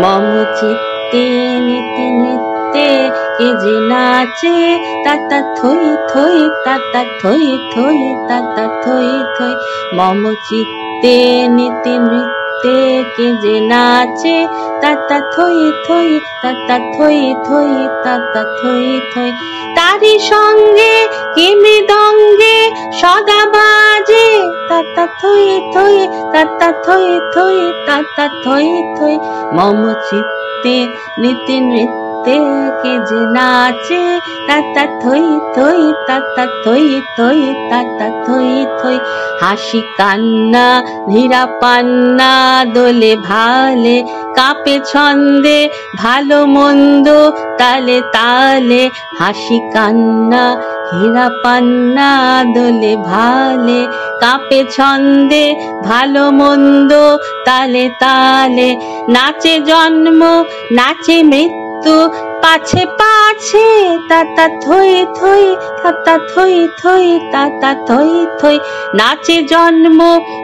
মম চিত্তে নিতে নিতে কে যে নাচে তাতা থই থই তাতা থই থই তাতা থই থই। মম চিত্তে নিতে নৃত্যে কে যে নাচে তাতা থই থই তাতা থই থই তাতা থই থই। তারি সঙ্গে কে মৃদঙ্গে সদা বাজে তাতা থই থই তাতা থই থই তাতা থই থই। মম চিত্তে নিতে নৃত্যে কে যে নাচে তাতা থই থই তাতা থই থই তাতা থই থই। হাসি কান্না ধীরা পান্না দোলে ভালে কাঁপে ছন্দে ভালো মন্দ তালে তালে। হাসি কান্না হীরা পান্না দোলে ভালে কাঁপে ছন্দে ভালো মন্দ তালে তালে। নাচে জন্ম নাচে মৃত্যু পাছে পাছে তাতা থই থই তাতা থই থই তাতা থই থই। নাচে জন্ম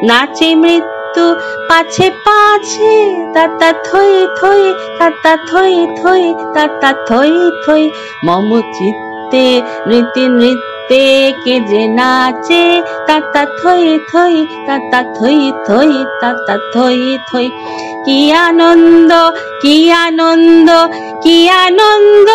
নাচে মৃত্যু পাছে পাছে তাতা থই থই তাতা থই থই তাতা থই থই। মম চিত্তে নৃত্যে নৃত্যে কে যে নাচে তাতা থই থই তাতা থই থই তাতা থই থই। কি আনন্দ কি আনন্দ কি আনন্দ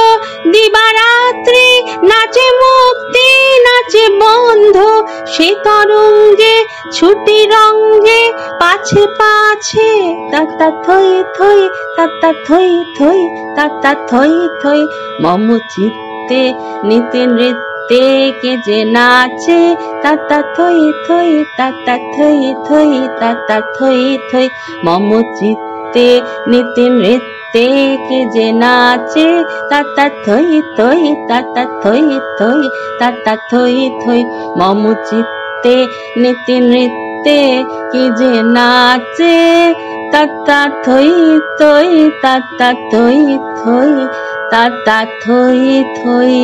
দিবারাত্রি নাচে মুক্তি নাচে বন্ধু সে তরঙ্গে ছুটি রঙ্গে পাছে পাছে তাতা থই থই তাতা থই থই তাতা থই থই। মম চিত্তে নিতে নৃত্যে কে যে নাচে তাতা থই থই তাতা থই থই তাতা থই থই। মম চিত্তে নিতে নৃত্যে কে যে নাচে তাতা থই থই তাতা থই থই তাতা থই থই। মম চিত্তে নিতে নৃত্যে কে যে নাচে তাতা থই থই তাতা থই থই তাতা থই থই।